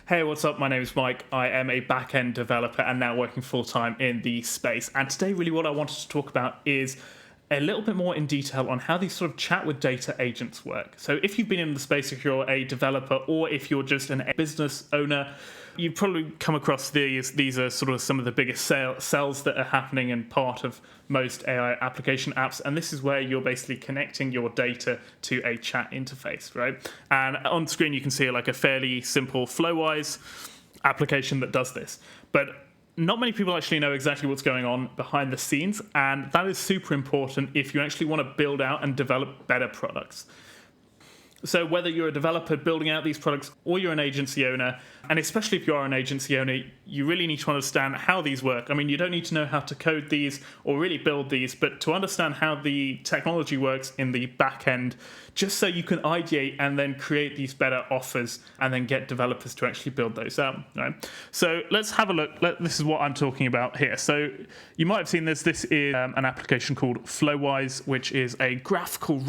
Hey, what's up? My name is Mike. I am a back-end developer and now working full-time in the space. And today, really what I wanted to talk about is a little bit more in detail on how these sort of chat with data agents work. So if you've been in the space, if you're a developer or if you're just a business owner, you've probably come across these. These are sort of some of the biggest sales that are happening and part of most AI application apps. And this is where you're basically connecting your data to a chat interface, right? And on screen, you can see like a fairly simple Flowise application that does this. But not many people actually know exactly what's going on behind the scenes, and that is super important if you actually want to build out and develop better products. So whether you're a developer building out these products or you're an agency owner, and especially if you are an agency owner, you really need to understand how these work. I mean, you don't need to know how to code these or really build these, but to understand how the technology works in the back end, just so you can ideate and then create these better offers and then get developers to actually build those out. Right? So let's have a look. This is what I'm talking about here. So you might have seen this. This is an application called Flowise, which is a graphical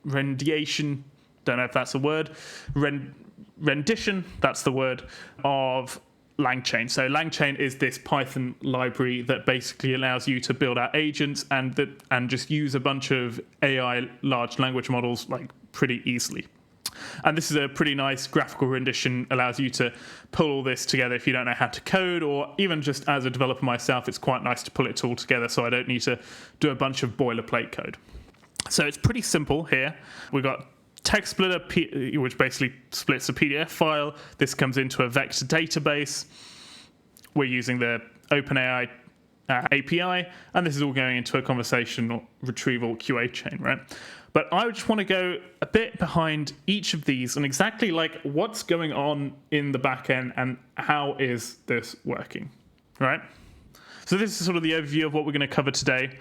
rendition. Don't know if that's a word. Rendition, that's the word, of LangChain. So LangChain is this Python library that basically allows you to build out agents and just use a bunch of AI large language models like pretty easily. And this is a pretty nice graphical rendition, allows you to pull all this together if you don't know how to code, or even just as a developer myself, it's quite nice to pull it all together so I don't need to do a bunch of boilerplate code. So it's pretty simple here. We've got text splitter, which basically splits a PDF file. This comes into a vector database. We're using the OpenAI API, and this is all going into a conversational retrieval QA chain, right? But I just want to go a bit behind each of these and exactly like what's going on in the back end and how is this working, right? So this is sort of the overview of what we're going to cover today.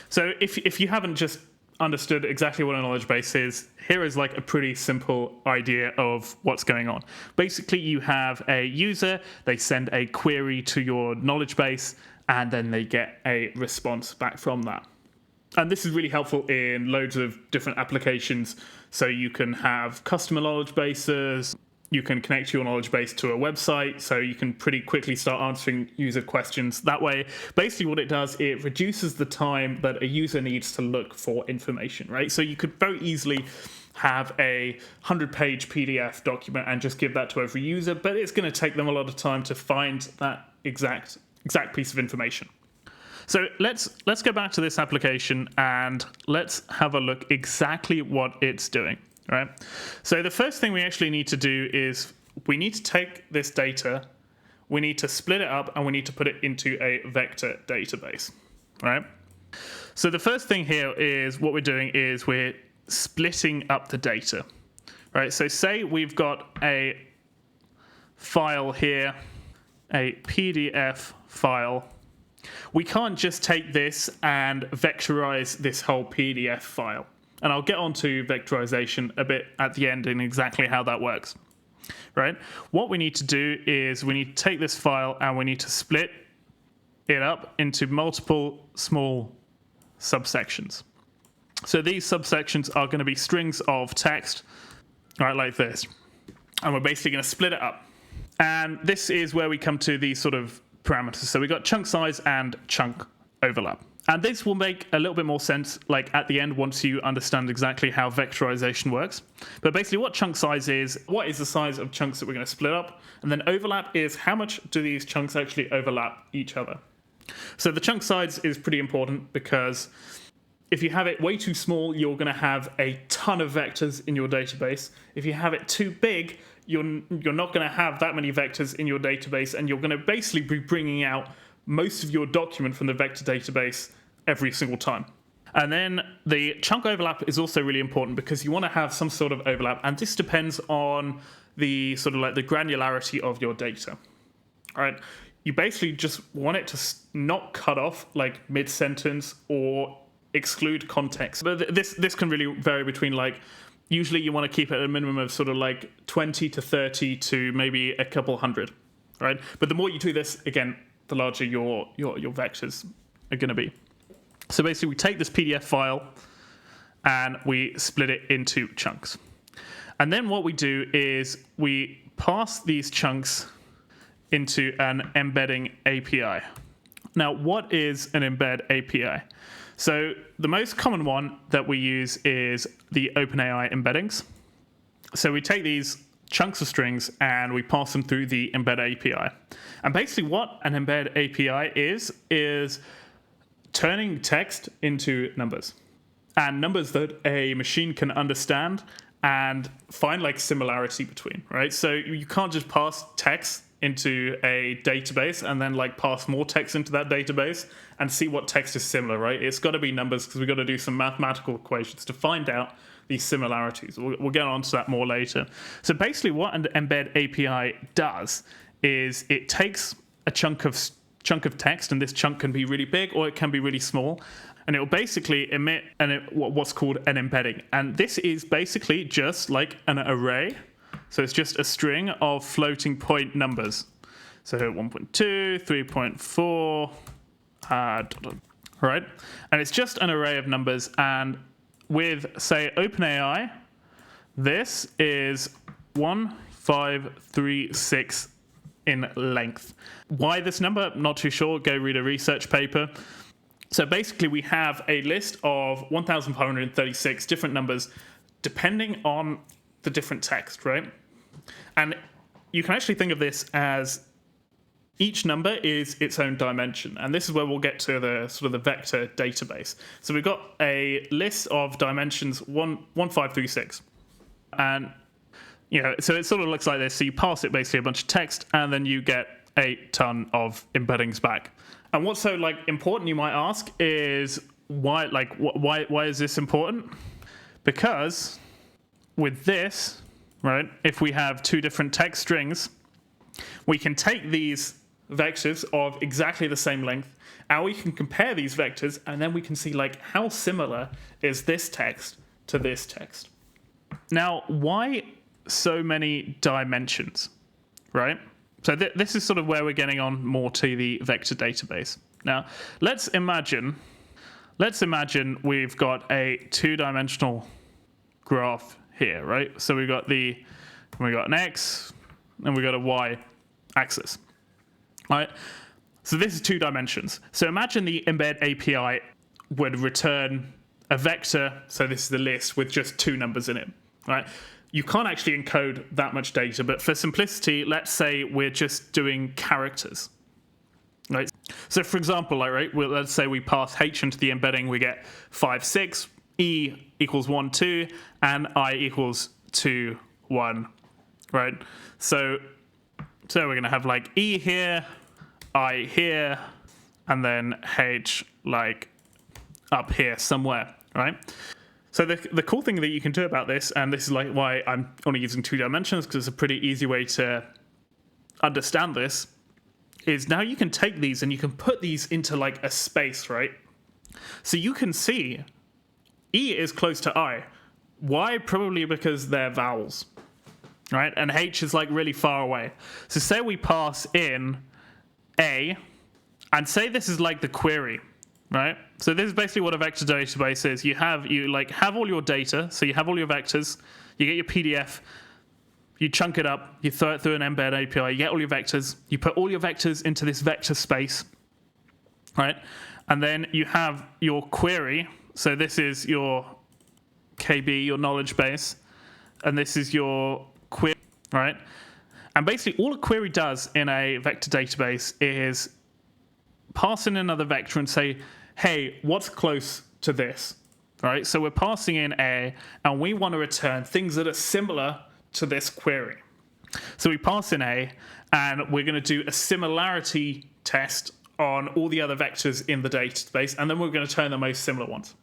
So if you haven't just understood exactly what a knowledge base is, here is like a pretty simple idea of what's going on. Basically, you have a user, they send a query to your knowledge base, and then they get a response back from that. And this is really helpful in loads of different applications. So you can have customer knowledge bases, you can connect your knowledge base to a website, so you can pretty quickly start answering user questions that way. Basically what it does, it reduces the time that a user needs to look for information, right? So you could very easily have a 100-page PDF document and just give that to every user, but it's going to take them a lot of time to find that exact piece of information. So let's go back to this application and let's have a look exactly what it's doing. Right. So the first thing we actually need to do is we need to take this data, we need to split it up, and we need to put it into a vector database. Right. So the first thing here is what we're doing is we're splitting up the data. Right. So say we've got a file here, a PDF file. We can't just take this and vectorize this whole PDF file. And I'll get onto vectorization a bit at the end and exactly how that works, right? What we need to do is we need to take this file and we need to split it up into multiple small subsections. So these subsections are going to be strings of text, right, like this. And we're basically going to split it up. And this is where we come to these sort of parameters. So we've got chunk size and chunk overlap. And this will make a little bit more sense like at the end once you understand exactly how vectorization works. But basically what chunk size is, what is the size of chunks that we're going to split up? And then overlap is how much do these chunks actually overlap each other? So the chunk size is pretty important because if you have it way too small, you're going to have a ton of vectors in your database. If you have it too big, you're not going to have that many vectors in your database, and you're going to basically be bringing out most of your document from the vector database every single time. And then the chunk overlap is also really important because you want to have some sort of overlap, and this depends on the sort of like the granularity of your data. All right, you basically just want it to not cut off like mid-sentence or exclude context. But this can really vary between like, usually you want to keep it at a minimum of sort of like 20 to 30 to maybe a couple hundred, right? But the more you do this, again, the larger your vectors are going to be. So basically we take this PDF file and we split it into chunks. And then what we do is we pass these chunks into an embedding API. Now, what is an embed API? So the most common one that we use is the OpenAI embeddings. So we take these chunks of strings and we pass them through the embed API. And basically what an embed API is turning text into numbers, and numbers that a machine can understand and find like similarity between, right? So you can't just pass text into a database and then like pass more text into that database and see what text is similar, right? It's got to be numbers, because we've got to do some mathematical equations to find out these similarities. We'll get on to that more later. So basically what an embed API does is it takes a chunk of text, and this chunk can be really big or it can be really small, and it will basically emit what's called an embedding. And this is basically just like an array. So it's just a string of floating point numbers. So 1.2, 3.4, right? And it's just an array of numbers. And with, say, OpenAI, this is 1536 in length. Why this number? Not too sure. Go read a research paper. So basically, we have a list of 1,536 different numbers depending on the different text, right? And you can actually think of this as each number is its own dimension. And this is where we'll get to the sort of the vector database. So we've got a list of dimensions 1536. And, you know, so it sort of looks like this. So you pass it basically a bunch of text, and then you get a ton of embeddings back. And what's so like important, you might ask, is why is this important? Because with this, right, if we have two different text strings, we can take these vectors of exactly the same length, and we can compare these vectors, and then we can see like how similar is this text to this text. Now, why so many dimensions, right? So this is sort of where we're getting on more to the vector database. Now, let's imagine we've got a two-dimensional graph here, right? So we got an X and we got a Y axis, right? So this is 2 dimensions. So imagine the embed API would return a vector. So this is the list with just 2 numbers in it, right? You can't actually encode that much data, but for simplicity, let's say we're just doing characters, right? So for example, like, right, let's say we pass H into the embedding, we get 5, 6, E equals 1, 2, and I equals 2, 1, right? So we're going to have like E here, I here, and then H like up here somewhere, right? So the cool thing that you can do about this, and this is like why I'm only using 2 dimensions, because it's a pretty easy way to understand this, is now you can take these and you can put these into like a space, right? So you can see E is close to I. Why? Probably because they're vowels, right? And H is like really far away. So say we pass in A, and say this is like the query, right? So this is basically what a vector database is. You have all your data, so you have all your vectors, you get your PDF, you chunk it up, you throw it through an embed API, you get all your vectors, you put all your vectors into this vector space, right? And then you have your query. So this is your KB, your knowledge base, and this is your query, right? And basically all a query does in a vector database is pass in another vector and say, hey, what's close to this, right? So we're passing in A, and we want to return things that are similar to this query. So we pass in A, and we're going to do a similarity test on all the other vectors in the database, and then we're going to turn the most similar ones.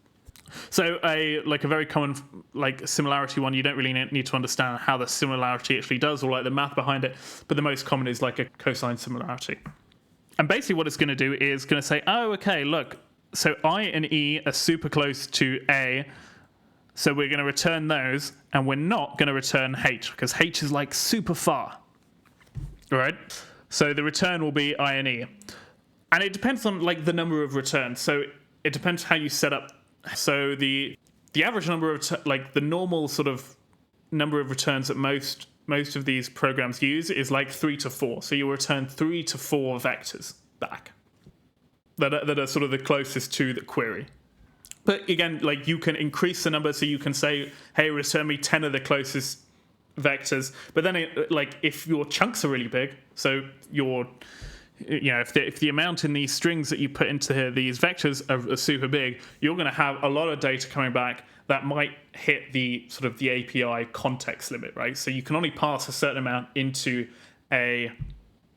So a very common similarity one, you don't really need to understand how the similarity actually does or like the math behind it, but the most common is like a cosine similarity. And basically what it's going to do is going to say, oh, okay, look, so I and E are super close to A, so we're going to return those, and we're not going to return H, because H is like super far, all right? So the return will be I and E. And it depends on like the number of returns. So it depends how you set up. So the average number of, the normal sort of number of returns that most most of these programs use is like 3 to 4. So you return 3 to 4 vectors back that are sort of the closest to the query. But again, like you can increase the number, so you can say, hey, return me 10 of the closest vectors. But then if your chunks are really big, so if the amount in these strings that you put into here, these vectors are super big, you're going to have a lot of data coming back that might hit the sort of the API context limit, right? So you can only pass a certain amount into a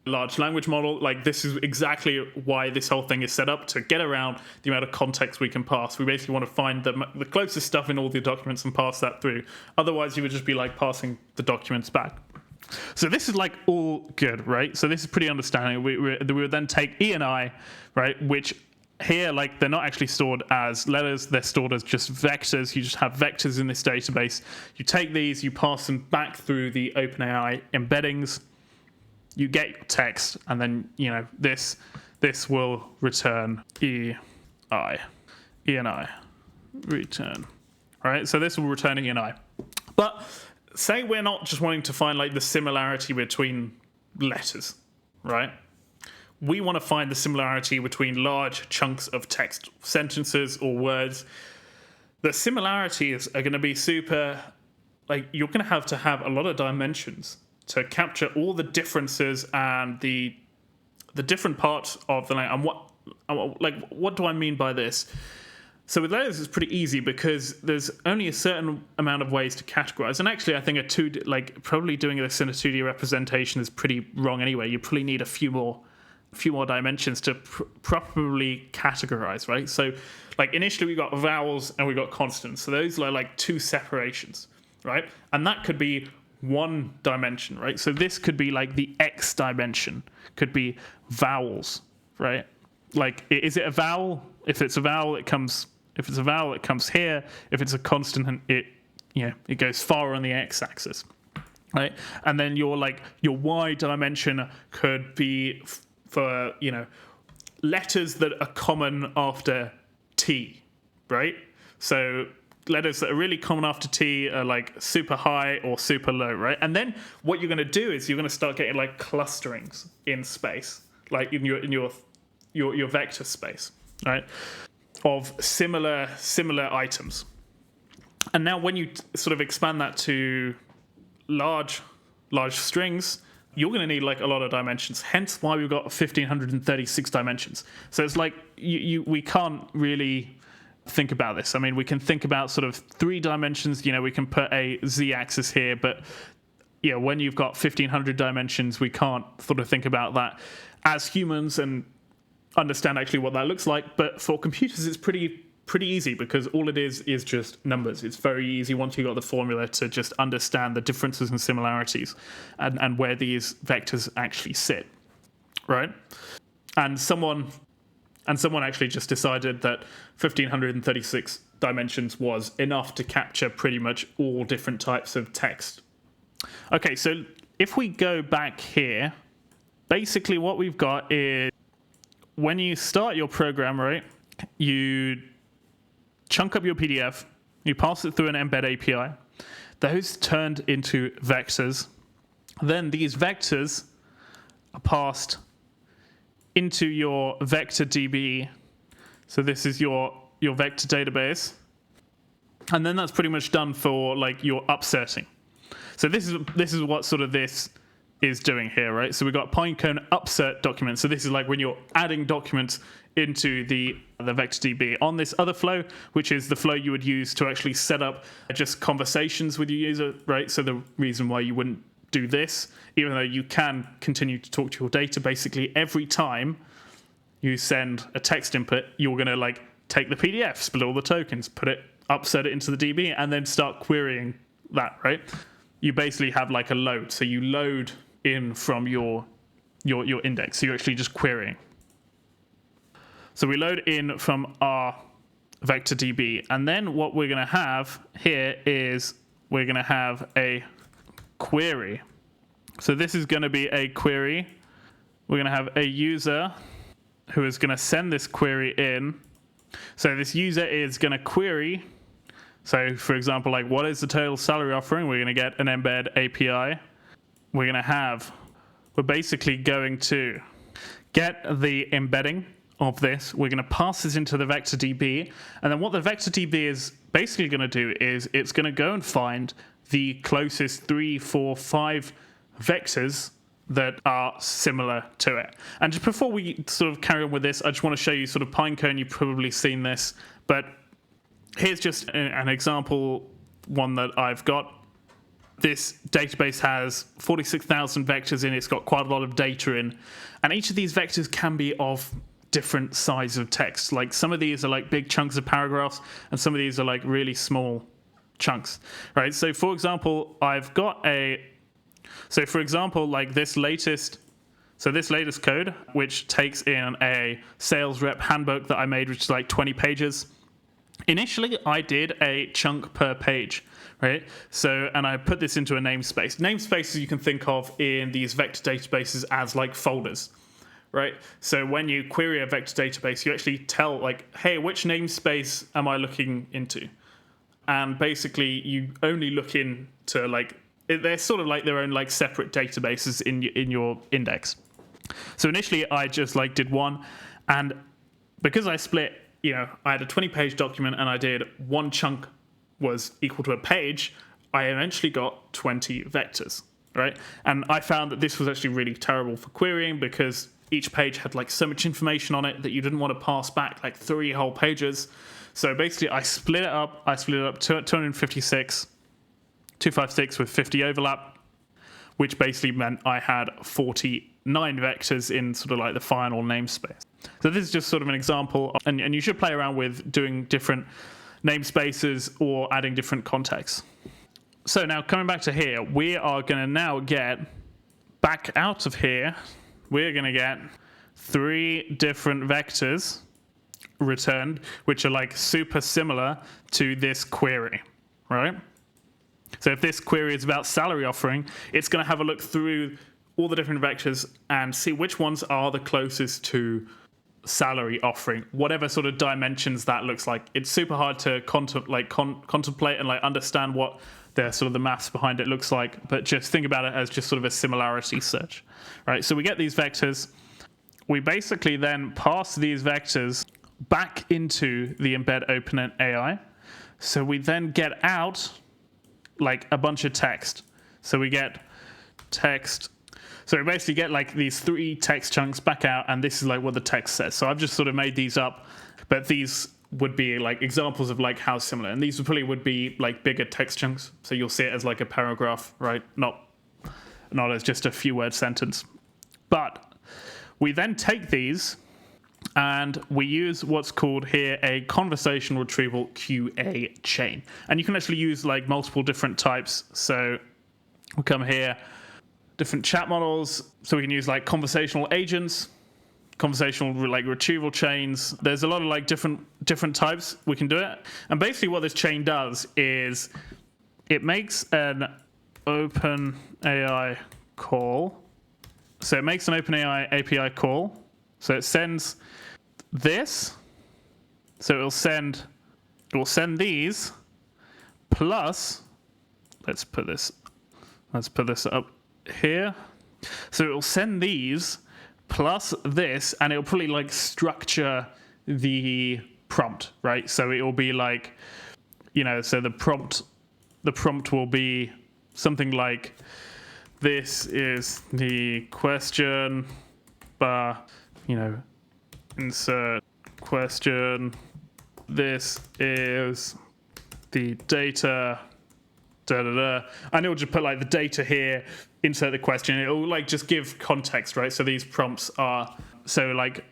large language model. Like, this is exactly why this whole thing is set up, to get around the amount of context we can pass. We basically want to find the closest stuff in all the documents and pass that through. Otherwise, you would just be like passing the documents back. So this is like all good, right? So this is pretty understanding. We would then take E and I, right, which here, like, they're not actually stored as letters, they're stored as just vectors. You just have vectors in this database. You take these, you pass them back through the OpenAI embeddings, you get your text, and then, this will return E and I return. All right, so this will return E and I. But say we're not just wanting to find like the similarity between letters, right? We want to find the similarity between large chunks of text, sentences or words. The similarities are going to be super, like, you're going to have a lot of dimensions to capture all the differences and the different parts of the language. And what do I mean by this? So with letters, it's pretty easy because there's only a certain amount of ways to categorize. And actually, I think probably doing this in a 2D representation is pretty wrong anyway. You probably need a few more dimensions to properly categorize, right? So like initially we got vowels and we got consonants. So those are like two separations, right? And that could be one dimension, right? So this could be like the X dimension, could be vowels, right? Like, is it a vowel? If it's a vowel, it comes here. If it's a consonant, it goes far on the X-axis, right? And then your Y dimension could be for letters that are common after T, right? So letters that are really common after T are like super high or super low, right? And then what you're going to do is you're going to start getting like clusterings in space, like in your vector space, right, of similar items. And now when you sort of expand that to large strings, you're going to need like a lot of dimensions, hence why we've got 1536 dimensions. So it's like we can't really think about this. I mean, we can think about sort of 3 dimensions. We can put a z-axis here, but when you've got 1500 dimensions, we can't sort of think about that as humans and understand actually what that looks like. But for computers, it's pretty easy, because all it is just numbers. It's very easy once you got the formula to just understand the differences and similarities and where these vectors actually sit, right? And someone actually just decided that 1536 dimensions was enough to capture pretty much all different types of text. Okay, so if we go back here, basically what we've got is, when you start your program, right, you chunk up your PDF, you pass it through an embed API. Those turned into vectors. Then these vectors are passed into your vector DB. So this is your vector database. And then that's pretty much done for like your upserting. So this is what sort of this is doing here, right? So we've got Pinecone upsert documents. So this is like when you're adding documents into the vector DB on this other flow, which is the flow you would use to actually set up just conversations with your user, right? So the reason why you wouldn't do this, even though you can continue to talk to your data, basically every time you send a text input, you're going to like take the PDF, split all the tokens, upsert it into the DB, and then start querying that, right? You basically have like a load. So you load in from your index. So you're actually just querying. So we load in from our vector DB, and then what we're going to have here is we're going to have a query. So this is going to be a query. We're going to have a user who is going to send this query in. So this user is going to query. So for example, like, what is the total salary offering? We're going to get an embed API. we're basically going to get the embedding of this. We're going to pass this into the vector DB, and then what the vector DB is basically going to do is it's going to go and find the closest 3, 4, 5 vectors that are similar to it. And just before we sort of carry on with this, I just want to show you sort of Pinecone. You've probably seen this, but here's just an example one that I've got. This database has 46,000 vectors in it. It's got quite a lot of data in, and each of these vectors can be of different size of text. Like some of these are like big chunks of paragraphs, and some of these are like really small chunks, right? So for example, like this latest code, which takes in a sales rep handbook that I made, which is like 20 pages. Initially, I did a chunk per page, right? So, and I put this into a namespace. Namespaces you can think of in these vector databases as like folders, right? So when you query a vector database, you actually tell like, hey, which namespace am I looking into? And basically, you only look into like, they're sort of like their own like separate databases in your index. So initially, I just like did one, and because I split, I had a 20-page document, and I did one chunk was equal to a page. I eventually got 20 vectors, right? And I found that this was actually really terrible for querying because each page had like so much information on it that you didn't want to pass back like 3 whole pages. So basically, I split it up to 256 with 50 overlap, which basically meant I had 49 vectors in sort of like the final namespace. So this is just sort of an example, and you should play around with doing different namespaces or adding different contexts. So now coming back to here, we are going to now get back out of here, we're going to get 3 different vectors returned, which are like super similar to this query, right? So if this query is about salary offering, it's going to have a look through all the different vectors and see which ones are the closest to salary offering, whatever sort of dimensions that looks like. It's super hard to contemplate and like understand what the sort of the maths behind it looks like, but just think about it as just sort of a similarity search, right? So we get these vectors. We basically then pass these vectors back into the embed open AI. So we then get out like a bunch of text. So we get text. So we basically get like these 3 text chunks back out, and this is like what the text says. So I've just sort of made these up, but these would be like examples of like how similar. And these would be like bigger text chunks. So you'll see it as like a paragraph, right? Not as just a few word sentence. But we then take these and we use what's called here a conversational retrieval QA chain. And you can actually use like multiple different types. So we'll come here, different chat models. So we can use like conversational agents, conversational like retrieval chains. There's a lot of like different types we can do it. And basically what this chain does is it makes an open AI call. So it makes an OpenAI API call. So it sends this. So it will send these plus, let's put this up here. So it will send these plus this, and it'll probably like structure the prompt, right? So it will be like, so the prompt will be something like, this is the question, insert question. This is the data, and it'll just put like the data here, insert the question. It'll like just give context, right? So these prompts are, so like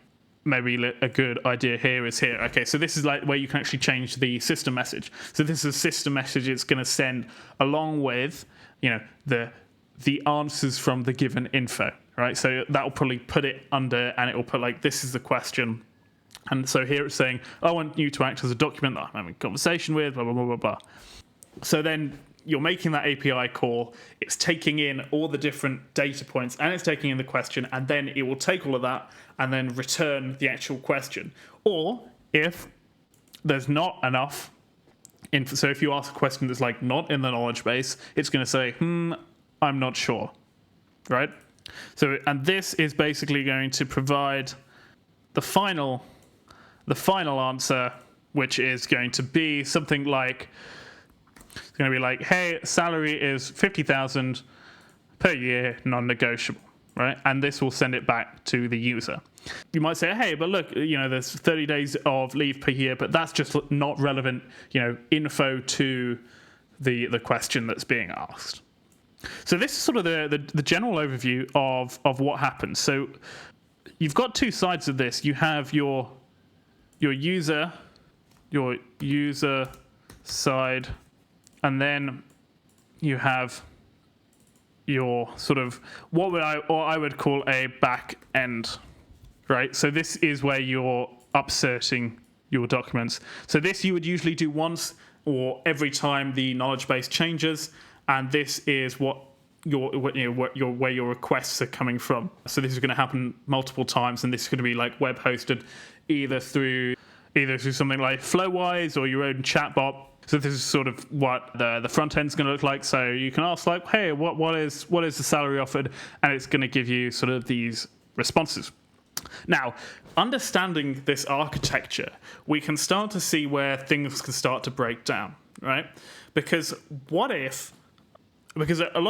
maybe a good idea here is here. Okay, so this is like where you can actually change the system message. So this is a system message it's going to send along with, the answers from the given info, right? So that will probably put it under, and it will put like, this is the question. And so here it's saying, I want you to act as a document that I'm having a conversation with, blah, blah, blah, blah, blah. So then you're making that API call. It's taking in all the different data points, and it's taking in the question, and then it will take all of that and then return the actual question. Or if there's not enough, so if you ask a question that's like not in the knowledge base, it's going to say, I'm not sure. right? So, and this is basically going to provide the final answer, which is going to be something like, it's going to be like, hey, salary is 50,000 per year, non-negotiable, right? And this will send it back to the user. You might say, hey, but look, there's 30 days of leave per year, but that's just not relevant, info to the question that's being asked. So this is sort of the general overview of what happens. So you've got two sides of this. You have your user side, and then you have your sort of I would call a back end, right? So this is where you're upserting your documents. So this you would usually do once or every time the knowledge base changes, and this is where your requests are coming from. So this is going to happen multiple times, and this is going to be like web hosted either through something like Flowise or your own chatbot. So this is sort of what the front end is going to look like. So you can ask like, hey, what is the salary offered? And it's going to give you sort of these responses. Now, understanding this architecture, we can start to see where things can start to break down, right? Because a lot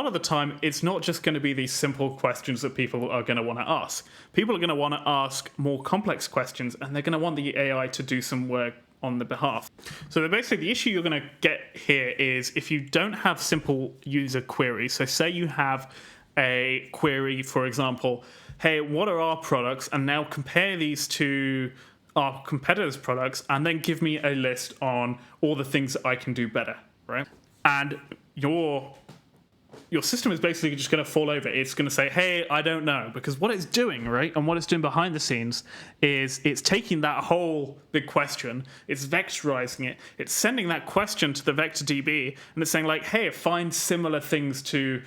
of the time, it's not just going to be these simple questions that people are going to want to ask. People are going to want to ask more complex questions, and they're going to want the AI to do some work on the behalf. So basically, the issue you're going to get here is if you don't have simple user queries. So say you have a query, for example, hey, what are our products? And now compare these to our competitors' products, and then give me a list on all the things that I can do better, right? And your system is basically just going to fall over. It's going to say, hey, I don't know. Because what it's doing, right, and what it's doing behind the scenes is it's taking that whole big question, it's vectorizing it, it's sending that question to the vector DB, and it's saying, like, hey, find similar things to,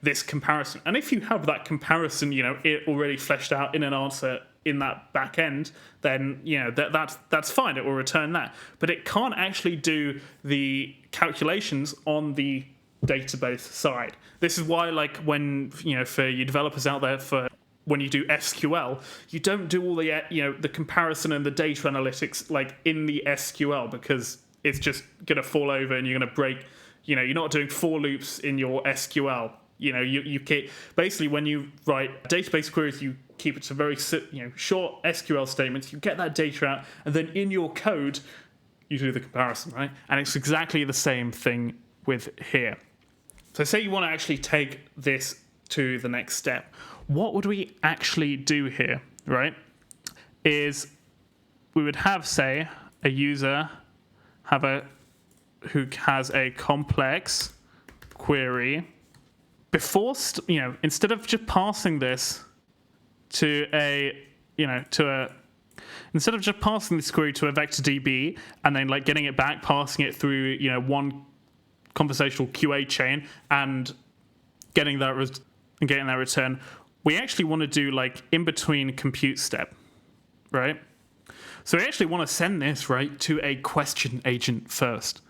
this comparison. And if you have that comparison, it already fleshed out in an answer in that back end, then, that's fine. It will return that. But it can't actually do the calculations on the database side. This is why, like, when for you developers out there, for when you do SQL, you don't do all the the comparison and the data analytics like in the SQL, because it's just gonna fall over and you're gonna break. You're not doing for loops in your SQL. You keep, basically, when you write database queries, you keep it to very short SQL statements. You get that data out, and then in your code you do the comparison, right? And it's exactly the same thing with here. So say you want to actually take this to the next step. What would we actually do here, right? Is we would have, say, a user who has a complex query. Before, instead of just passing this instead of just passing this query to a vector DB and then like getting it back, passing it through, one conversational QA chain and getting that return, we actually want to do like in between compute step, right? So we actually want to send this right to a question agent first.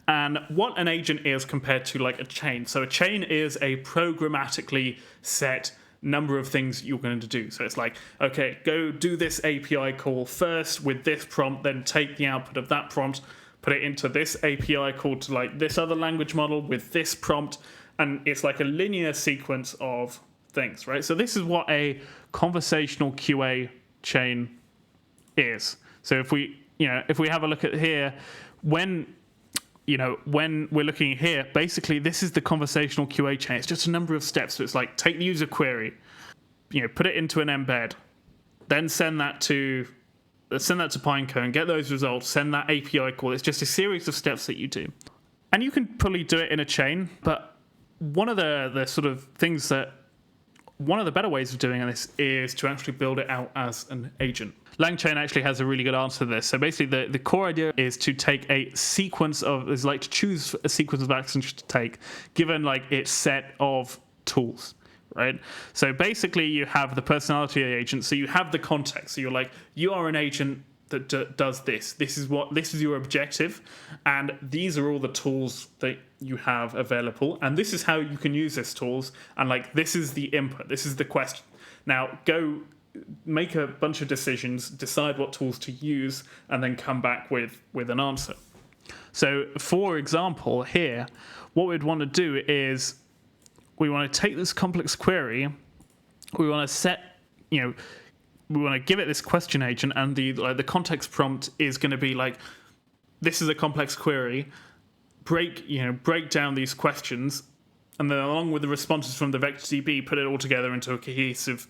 And what an agent is compared to like a chain. So a chain is a programmatically set number of things you're going to do. So it's like, okay, go do this API call first with this prompt, then take the output of that prompt, put it into this API call to like this other language model with this prompt, and it's like a linear sequence of things, right? So this is what a conversational QA chain is. So if we have a look at here, when we're looking here, basically this is the conversational QA chain. It's just a number of steps. So it's like take the user query, put it into an embed, then send that to Pinecone, get those results, send that API call. It's just a series of steps that you do. And you can probably do it in a chain, but one of the sort of things that, one of the better ways of doing this is to actually build it out as an agent. LangChain actually has a really good answer to this. So basically the core idea is to take to choose a sequence of actions to take, given like its set of tools, right? So basically you have the personality of the agent, so you have the context. So you're like, you are an agent that does this. This is your objective, and these are all the tools that you have available, and this is how you can use these tools. And like, this is the input, this is the question. Now go make a bunch of decisions, decide what tools to use, and then come back with an answer. So for example, here, what we'd want to do is we want to take this complex query, we want to set, we want to give it this question agent, and the context prompt is going to be like, this is a complex query, break down these questions, and then along with the responses from the vector DB, put it all together into a cohesive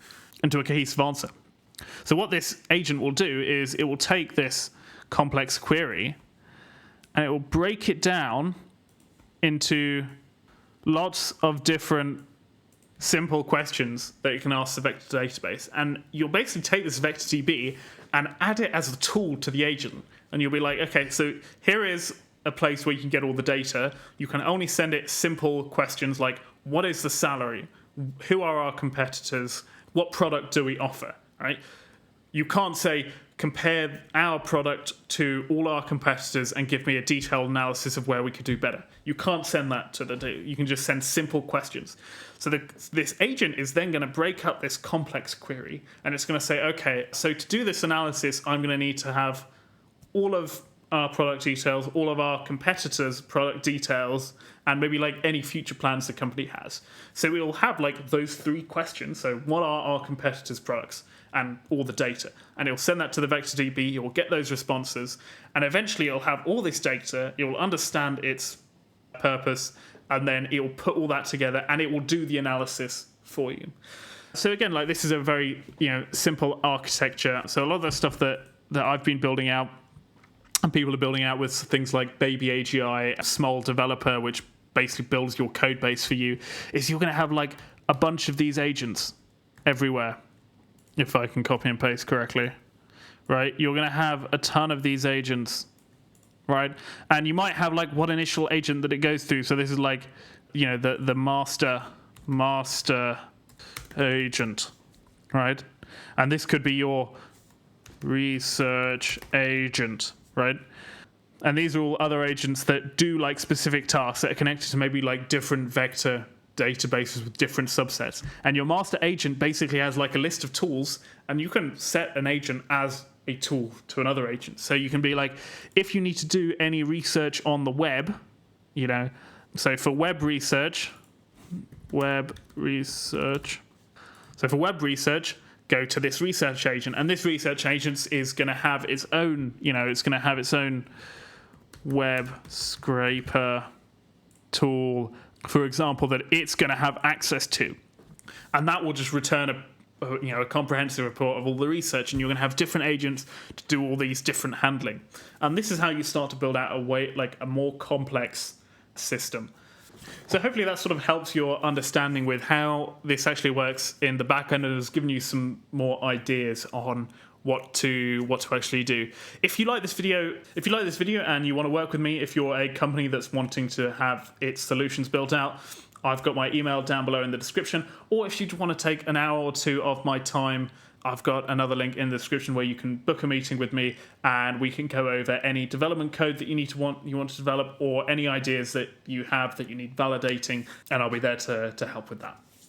answer. So what this agent will do is it will take this complex query and it will break it down into lots of different simple questions that you can ask the vector database. And you'll basically take this vector DB and add it as a tool to the agent. And you'll be like, okay, so here is a place where you can get all the data. You can only send it simple questions like, what is the salary? Who are our competitors? What product do we offer? Right? You can't say, compare our product to all our competitors and give me a detailed analysis of where we could do better. You can't send that to the data. You can just send simple questions. So this agent is then going to break up this complex query, and it's going to say, okay, so to do this analysis, I'm going to need to have all of our product details, all of our competitors' product details, and maybe like any future plans the company has. So we'll have like those three questions. So what are our competitors' products? And all the data. And it'll send that to the vector DB, it will get those responses, and eventually it'll have all this data, it will understand its purpose, and then it will put all that together and it will do the analysis for you. So again, like, this is a very simple architecture. So a lot of the stuff that I've been building out and people are building out with things like Baby AGI, a small developer, which basically builds your code base for you, is you're going to have like a bunch of these agents everywhere. If I can copy and paste correctly, right? You're going to have a ton of these agents, right? And you might have like one initial agent that it goes through. So this is like, the master agent, right? And this could be your research agent, right? And these are all other agents that do like specific tasks that are connected to maybe like different vector databases with different subsets. And your master agent basically has like a list of tools, and you can set an agent as a tool to another agent. So you can be like, if you need to do any research on the web, so for web research, so for web research, go to this research agent, and this research agent is going to have its own, it's going to have its own web scraper tool, for example, that it's going to have access to, and that will just return a comprehensive report of all the research, and you're going to have different agents to do all these different handling. And this is how you start to build out a more complex system. So hopefully that sort of helps your understanding with how this actually works in the back end, and has given you some more ideas on what to actually do. If you like this video and you want to work with me, if you're a company that's wanting to have its solutions built out, I've got my email down below in the description. Or if you want to take an hour or two of my time, I've got another link in the description where you can book a meeting with me, and we can go over any development code that you want to develop, or any ideas that you have that you need validating, and I'll be there to help with that.